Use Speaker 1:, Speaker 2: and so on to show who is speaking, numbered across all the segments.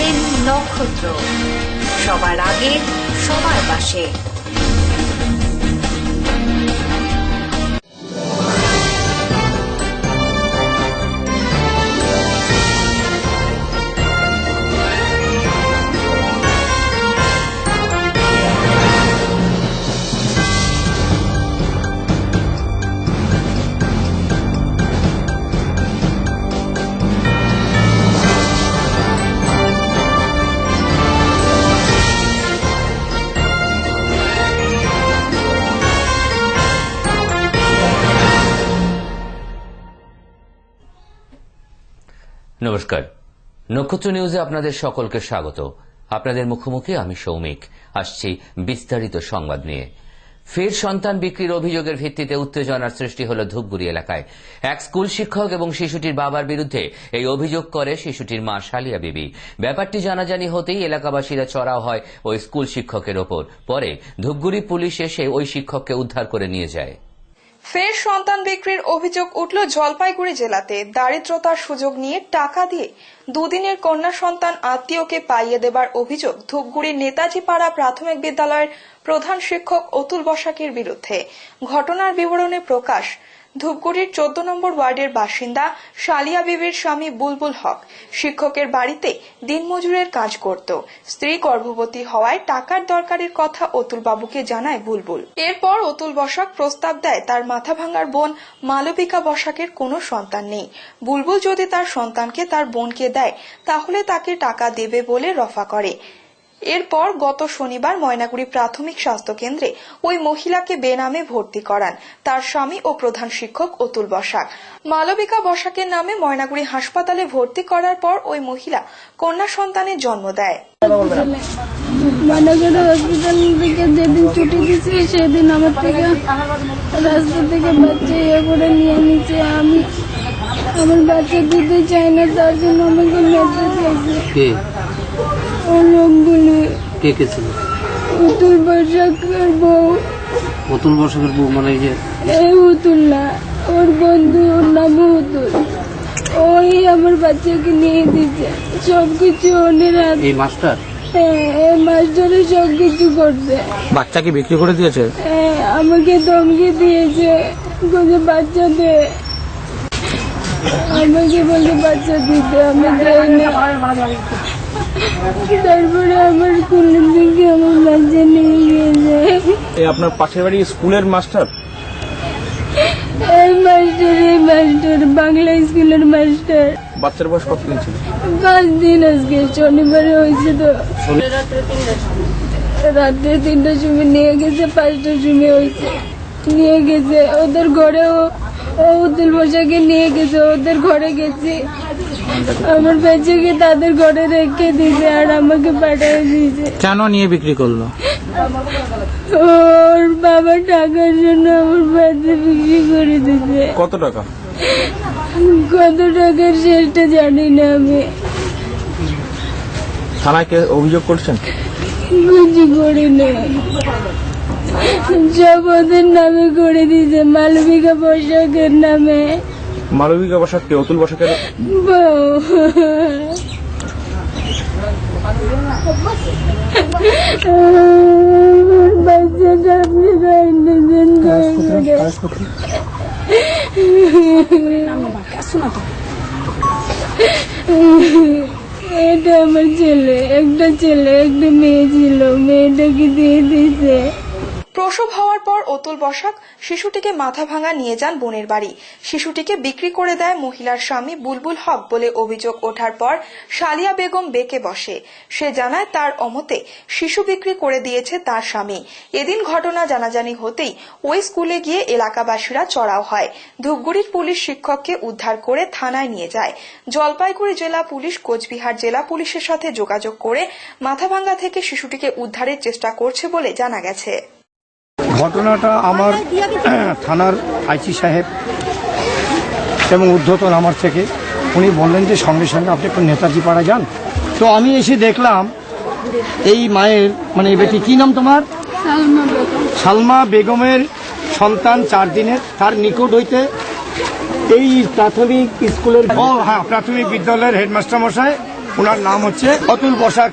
Speaker 1: দেখছেন নক্ষত্র, সবার আগে সবার পাশে।
Speaker 2: নমস্কার, নক্ষত্র নিউজে আপনাদের সকলকে স্বাগত। আপনাদের মুখোমুখি আমি সৌমিক। আসছি বিস্তারিত সংবাদ নিয়ে। ফের সন্তান বিক্রির অভিযোগের ভিত্তিতে উত্তেজনার সৃষ্টি হল ধূপগুড়ি এলাকায়। এক স্কুল শিক্ষক এবং শিশুটির বাবার বিরুদ্ধে এই অভিযোগ করে শিশুটির মা সালিয়া বিবি। ব্যাপারটি জানাজানি হতেই এলাকাবাসীরা চড়াও হয় ওই স্কুল শিক্ষকের ওপর। পরে ধূপগুড়ি পুলিশ এসে ওই শিক্ষককে উদ্ধার করে নিয়ে যায়।
Speaker 3: ফের সন্তান বিক্রির অভিযোগ উঠল জলপাইগুড়ি জেলাতে। দারিদ্রতার সুযোগ নিয়ে টাকা দিয়ে দুদিনের কন্যা সন্তান আত্মীয়কে পাইয়ে দেবার অভিযোগ ধূপগুড়ির নেতাজি পাড়া প্রাথমিক বিদ্যালয়ের প্রধান শিক্ষক অতুল বসাকের বিরুদ্ধে। ঘটনার বিবরণে প্রকাশ, ধূপগুড়ির 14 নম্বর ওয়ার্ডের বাসিন্দা সালিয়া বিবির স্বামী বুলবুল হক শিক্ষকের বাড়িতে দিনমজুরের কাজ করত। স্ত্রী গর্ভবতী হওয়ায় টাকার দরকারের কথা অতুল বাবুকে জানায় বুলবুল। এরপর অতুল বসাক প্রস্তাব দেয় তার মাথা ভাঙার বোন মালবিকা বসাকের কোনো সন্তান নেই। বুলবুল যদি তার সন্তানকে তার বোনকে দেয় তাহলে তাকে টাকা দেবে বলে রফা করে। এরপর গত শনিবার ময়নাগুড়ি প্রাথমিক স্বাস্থ্য কেন্দ্রে ওই মহিলাকে বেনামে ভর্তি করান তার স্বামী ও প্রধান শিক্ষক অতুল বসাক। মালবিকা বসাকের নামে ময়নাগুড়ি হাসপাতালে ভর্তি করার পর ওই মহিলা কন্যা সন্তানের জন্ম দেয়।
Speaker 4: ময়নাগুড়ি হসপিটাল থেকে যেদিন ছুটি দিয়েছে সেদিন আমার থেকে রাস্তা থেকে বাচ্চা করে নিয়ে নিচ্ছে। আমি আমার বাচ্চা দিতে চাই না, তার জন্য আমাকে মেরতে চাইছে। লোকগুলি
Speaker 5: কে কে ছিল?
Speaker 4: অতুল বসাকের বউ।
Speaker 5: অতুল বসাকের বউ মানে
Speaker 4: এই অতুল না, ওর বন্ধু, ওর নাম অতুল। ওই আমার বাচ্চাকে নিয়ে দিচ্ছে, সবকিছু ওনের হাতে।
Speaker 5: এই মাস্টার?
Speaker 4: হ্যাঁ, এই মাস্টারে সবকিছু করছে।
Speaker 5: বাচ্চাকে বিক্রি করে দিয়েছে?
Speaker 4: হ্যাঁ, আমাকে ধমকি দিয়েছে, বলছে বাচ্চা দে। আমাকে বলছে বাচ্চা দিতে, আমি দেয়নি। তারপরে আমার স্কুলের দিকে আমার বাচ্চা নিয়ে গিয়েছে।
Speaker 6: আপনার পাশের বাড়ি স্কুলের মাস্টার?
Speaker 4: এই মাস্টার বাংলা স্কুলের মাস্টার।
Speaker 6: বাচ্চার বয়স কতদিন ছিল?
Speaker 4: 5 দিন। আজকে শনিবারে হয়েছে তো। রাত্রে 3টার সময় নিয়ে গেছে, 5টার সময় হয়েছে। নিয়ে গেছে ওদের ঘরে, অতুল বসাকে নিয়ে গেছে ওদের ঘরে গেছে। আমার বাচ্চাকে তাদের ঘরে রেখে দিয়েছে আর আমাকে পাঠিয়ে দিয়েছে।
Speaker 5: কেন নিয়ে বিক্রি করলো?
Speaker 4: ওর বাবা টাকার জন্য আমার বাচ্চা বিক্রি করে দিয়েছে।
Speaker 6: কত টাকা?
Speaker 4: কত টাকার সেটা জানি না আমি।
Speaker 6: থানায় কে অভিযোগ করছেন?
Speaker 4: কিছু করি না, সব ওদের নামে করে দিয়েছে, মালবিকা বসাকের নামে।
Speaker 6: মালবিকা বসাক কে? অতুল বসাকের
Speaker 4: বউ। বাচ্চাটা আপনি এটা আমার ছেলে, একটা ছেলে একটা মেয়ে ছিল, মেয়েটাকে দিয়ে দিয়েছে।
Speaker 3: প্রসব হওয়ার পর অতুল বসাক শিশুটিকে মাথা ভাঙা নিয়ে যান বোনের বাড়ি। শিশুটিকে বিক্রি করে দেয় মহিলার স্বামী বুলবুল হক বলে অভিযোগ ওঠার পর সালিয়া বেগম বেঁকে বসে। সে জানায় তার অমতে শিশু বিক্রি করে দিয়েছে তার স্বামী। এদিন ঘটনা জানাজানি হতেই ওই স্কুলে গিয়ে এলাকাবাসীরা চড়াও হয়। ধূপগুড়ির পুলিশ শিক্ষককে উদ্ধার করে থানায় নিয়ে যায়। জলপাইগুড়ি জেলা পুলিশ কোচবিহার জেলা পুলিশের সাথে যোগাযোগ করে মাথাভাঙ্গা থেকে শিশুটিকে উদ্ধারের চেষ্টা করছে বলে জানা গেছে।
Speaker 7: ঘটনাটা আমার থানার আইসি সাহেব এবং ঊর্ধ্বতন আমার থেকে উনি বললেন যে সঙ্গে সঙ্গে আপনি একটু নেতাজি পাড়া যান। তো আমি এসে দেখলাম এই মায়ের মানে বেটি, কি নাম তোমার? সালমা বেগমের সন্তান 4 দিনের, তার নিকট হইতে এই প্রাথমিক স্কুলের প্রাথমিক বিদ্যালয়ের হেডমাস্টার মশাই ওনার নাম হচ্ছে অতুল বসাক।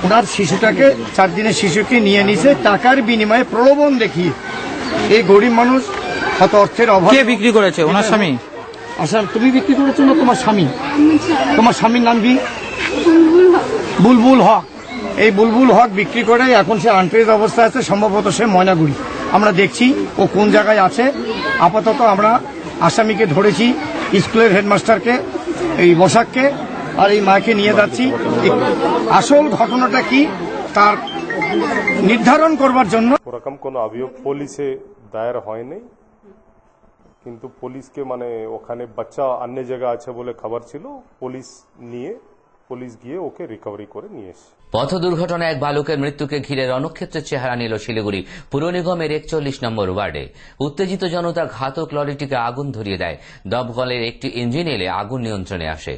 Speaker 7: ওনার শিশুটাকে 4 দিনের শিশুকে নিয়ে নিছে টাকার বিনিময়ে প্রলোভন দেখিয়ে। এই গরিব মানুষ কত অর্থের অভাব।
Speaker 5: কে বিক্রি করেছে? ওনার স্বামী?
Speaker 7: আচ্ছা, তুমি বিক্রি করেছো না তোমার স্বামী? তোমার স্বামীর নাম কি? বুলবুল হক। এই বুলবুল হক বিক্রি করে এখন সে আনট্রেস অবস্থায় আছে, সম্ভবত সে ময়নাগুড়ি। আমরা দেখছি ও কোন জায়গায় আছে। আপাতত আমরা আসামিকে ধরেছি, স্কুলের হেডমাস্টারকে, এই বসাককে আর এই মাকে নিয়ে যাচ্ছি। আসল ঘটনাটা কি তার নির্ধারণ করবার জন্য।
Speaker 8: ওরকম কোনো অভিযোগ পুলিশে দায়ের হয়নি, কিন্তু পুলিশকে মানে ওখানে বাচ্চা অন্য জায়গা আছে বলে খবর ছিল, পুলিশ গিয়ে ওকে রিকভারি করে নিয়ে এসে।
Speaker 2: পথ দুর্ঘটনায় এক বালকের মৃত্যুকে ঘিরে রণক্ষেত্রের চেহারা নিল শিলিগুড়ি পুর নিগমের 41 নম্বর ওয়ার্ডে। উত্তেজিত জনতা ঘাতক লরিটিকে আগুন ধরিয়ে দেয়। দমকলের একটি ইঞ্জিন এলে আগুন নিয়ন্ত্রণে আসে।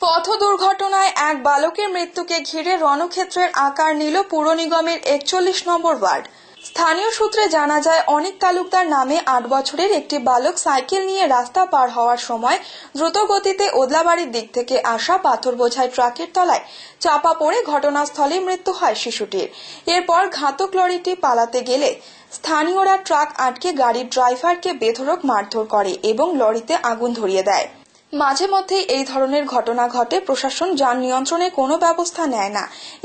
Speaker 3: পথ দুর্ঘটনায় এক বালকের মৃত্যুকে ঘিরে রণক্ষেত্রের আকার নিল পুর নিগমের 41 নম্বর ওয়ার্ড। স্থানীয় সূত্রে জানা যায়, অনিক তালুকদার নামে 8 বছরের একটি বালক সাইকেল নিয়ে রাস্তা পার হওয়ার সময় দ্রুত গতিতে ওদলাবাড়ির দিক থেকে আসা পাথর বোঝাই ট্রাকের তলায় চাপা পড়ে ঘটনাস্থলে মৃত্যু হয় শিশুটির। এরপর ঘাতক লরিটি পালাতে গেলে স্থানীয়রা ট্রাক আটকে গাড়ির ড্রাইভারকে বেধড়ক মারধর করে এবং লরিতে আগুন ধরিয়ে দেয়। মাঝে মধ্যে এই ধরনের ঘটনা ঘটে, প্রশাসন যান নিয়ন্ত্রণে কোনো ব্যবস্থা নেয় না।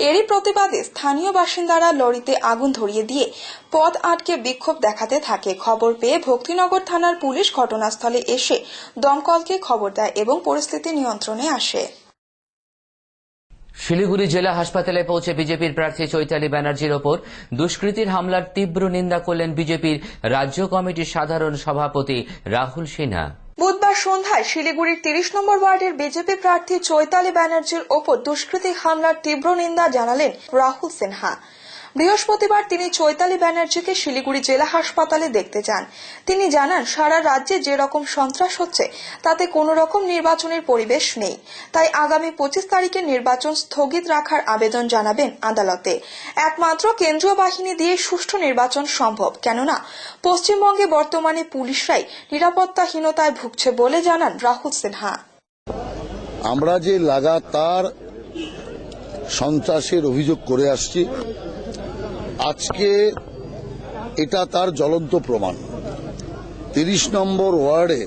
Speaker 3: এরই প্রতিবাদে স্থানীয় বাসিন্দারা লরিতে আগুন ধরিয়ে দিয়ে পথ আটকে বিক্ষোভ দেখাতে থাকে। খবর পেয়ে ভক্তিনগর থানার পুলিশ ঘটনাস্থলে এসে দমকলকে খবর দেয় এবং পরিস্থিতি নিয়ন্ত্রণে আসে।
Speaker 2: শিলিগুড়ি জেলা হাসপাতালে পৌঁছে বিজেপির প্রার্থী চৈতালি ব্যানার্জির ওপর দুষ্কৃতীর হামলার তীব্র নিন্দা করলেন বিজেপির রাজ্য কমিটির সাধারণ সভাপতি রাহুল সিনহা।
Speaker 3: বুধবার সন্ধ্যায় শিলিগুড়ির 30 নম্বর ওয়ার্ডের বিজেপি প্রার্থী চৈতালি ব্যানার্জির ওপর দুষ্কৃতী হামলার তীব্র নিন্দা জানালেন রাহুল সিনহা। বৃহস্পতিবার তিনি চৈতালি ব্যানার্জিকে শিলিগুড়ি জেলা হাসপাতালে দেখতে যান। তিনি জানান, সারা রাজ্যে যে রকম সন্ত্রাস হচ্ছে তাতে কোনো রকম নির্বাচনের পরিবেশ নেই। তাই আগামী 25 তারিখে নির্বাচন স্থগিত রাখার আবেদন জানাবেন আদালতে। একমাত্র কেন্দ্রীয় বাহিনী দিয়ে সুষ্ঠু নির্বাচন সম্ভব, কেননা পশ্চিমবঙ্গে বর্তমানে পুলিশরাই নিরাপত্তাহীনতায় ভুগছে বলে জানান রাহুল সিনহা।
Speaker 9: আমরা যে লাগাতার সন্ত্রাসের অভিযোগ করে আসছি, আজকে এটা তার জ্বলন্ত প্রমাণ। 30 নম্বর ওয়ার্ডে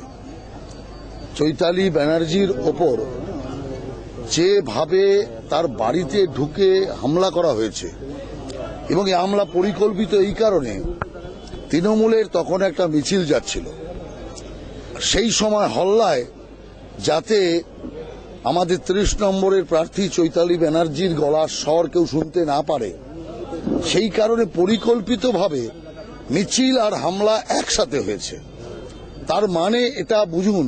Speaker 9: চৈতালি ব্যানার্জির ওপর যেভাবে তার বাড়িতে ঢুকে হামলা করা হয়েছে, এবং এই হামলা পরিকল্পিত এই কারণে, তৃণমূলের তখন একটা মিছিল যাচ্ছিল, সেই সময় হল্লায় যাতে আমাদের 30 নম্বরের প্রার্থী চৈতালি ব্যানার্জির গলার স্বর কেউ শুনতে না পারে, সেই কারণে পরিকল্পিতভাবে মিছিল আর হামলা একসাথে হয়েছে। তার মানে এটা বুঝুন,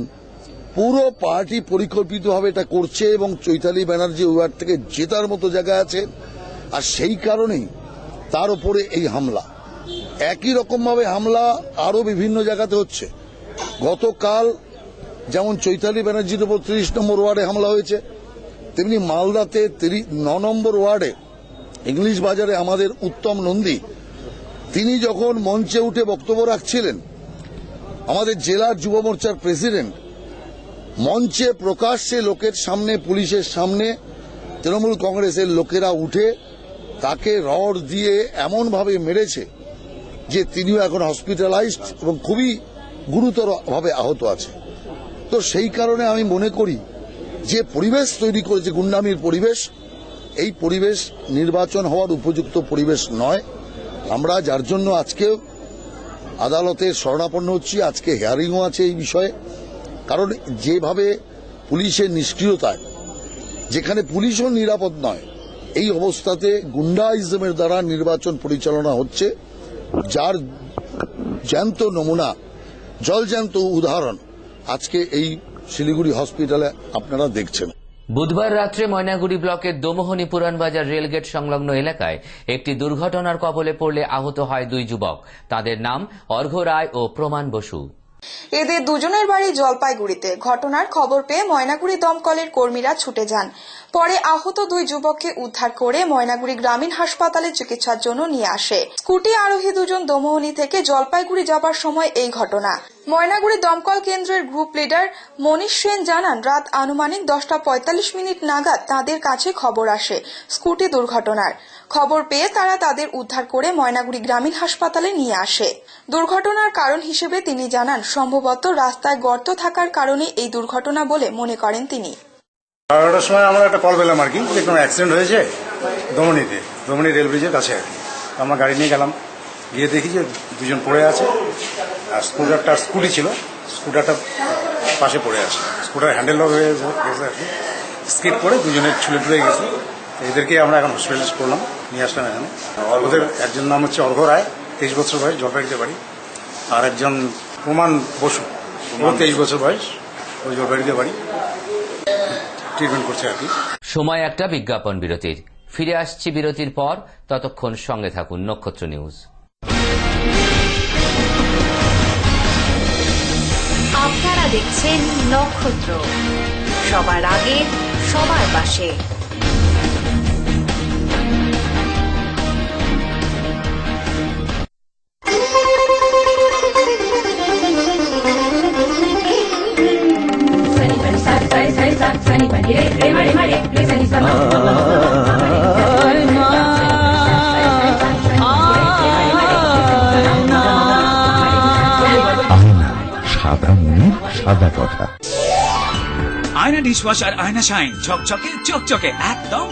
Speaker 9: পুরো পার্টি পরিকল্পিতভাবে এটা করছে এবং চৈতালি ব্যানার্জি ওয়ার্ড থেকে জেতার মতো জায়গা আছে, আর সেই কারণেই তার উপরে এই হামলা। একই রকমভাবে হামলা আরো বিভিন্ন জায়গাতে হচ্ছে। গতকাল যেমন চৈতালি ব্যানার্জির উপর 30 নম্বর ওয়ার্ডে হামলা হয়েছে, তেমনি মালদাতে 9 নম্বর ওয়ার্ডে ইংলিশ বাজারে আমাদের উত্তম নন্দী, তিনি যখন মঞ্চে উঠে বক্তব্য রাখছিলেন, আমাদের জেলার যুব মোর্চার প্রেসিডেন্ট মঞ্চে প্রকাশ্যে লোকের সামনে, পুলিশের সামনে তৃণমূল কংগ্রেসের লোকেরা উঠে তাকে রড দিয়ে এমনভাবে মেরেছে যে তিনিও এখন হসপিটালাইজড এবং খুবই গুরুতরভাবে আহত আছে। তো সেই কারণে আমি মনে করি যে পরিবেশ তৈরি করেছে গুন্ডামির পরিবেশ, এই পরিবেশ নির্বাচন হওয়ার উপযুক্ত পরিবেশ নয়। আমরা যার জন্য আজকে আদালতের শরণাপন্ন হচ্ছি, আজকে হিয়ারিংও আছে এই বিষয়ে। কারণ যেভাবে পুলিশের নিষ্ক্রিয়তায়, যেখানে পুলিশও নিরাপদ নয়, এই অবস্থাতে গুন্ডাইজমের দ্বারা নির্বাচন পরিচালনা হচ্ছে, যার জ্যান্ত নমুনা, জলজ্যান্ত উদাহরণ আজকে এই শিলিগুড়ি হসপিটালে আপনারা দেখছেন।
Speaker 2: বুধবার রাত্রে ময়নাগুড়ি ব্লকের দোমোহনী পুরানবাজার রেলগেট সংলগ্ন এলাকায় একটি দুর্ঘটনার কবলে পড়লে আহত হয় 2 যুবক। তাদের নাম অর্ঘ্য রায় ও প্রমাণ বসু।
Speaker 3: এদের দুজনের বাড়ি জলপাইগুড়িতে। ঘটনার খবর পেয়ে ময়নাগুড়ি দমকলের কর্মীরা ছুটে যান। পরে আহত দুই যুবককে উদ্ধার করে ময়নাগুড়ি গ্রামীণ হাসপাতালে চিকিৎসার জন্য নিয়ে আসে। স্কুটি আরোহী দুজন দমোহনী থেকে জলপাইগুড়ি যাবার সময় এই ঘটনা। ময়নাগুড়ি দমকল কেন্দ্রের গ্রুপ লিডার মনীষ সেন জানান, রাত আনুমানিক 10:45 নাগাদ তাদের কাছে খবর আসে স্কুটি দুর্ঘটনার। খবর পেয়ে তারা তাদের উদ্ধার করে ময়নাগুড়ি গ্রামীণ হাসপাতালে নিয়ে আসে। দুর্ঘটনার কারণ হিসেবে তিনি জানান, সম্ভবত রাস্তায় গর্ত থাকার কারণে এই দুর্ঘটনা বলে মনে করেন তিনি।
Speaker 10: 12টার সময় আমরা একটা কল পেলাম আর কি, যে কোনো অ্যাক্সিডেন্ট হয়েছে দমনি রেল ব্রিজের কাছে আর কি। আমরা গাড়ি নিয়ে গেলাম, গিয়ে দেখি যে দুজন পড়ে আছে, আর স্কুটি ছিল, স্কুটারটা পাশে পড়ে আছে, স্কুটার হ্যান্ডেল লক হয়ে গেছে আর কি, স্কিড করে দুজনের ছুলে টুলে গেছে। এদেরকে আমরা এখন হসপিটালাইজ করলাম, নিয়ে আসলাম এখানে। ওদের একজন নাম হচ্ছে অর্ঘ রায়, 23 বছর বয়স, জলপাইগুড়িতে বাড়ি। আর একজন প্রমাণ বসু, ওর 23 বছর বয়স, ওই জলপাইগুড়িতে বাড়ি, ট্রিটমেন্ট করছে আর কি।
Speaker 2: সময় একটা বিজ্ঞাপন বিরতির। ফিরে আসছি বিরতির পর, ততক্ষণ সঙ্গে থাকুন নক্ষত্র নিউজ।
Speaker 1: আপনারা দেখছেন নক্ষত্র, সবার আগে সবার পাশে।
Speaker 11: সাদা মনের সাদা কথা।
Speaker 12: আয়না ডিশওয়াশার, আয়না শাইন, ঝকঝকে চকচকে একদম।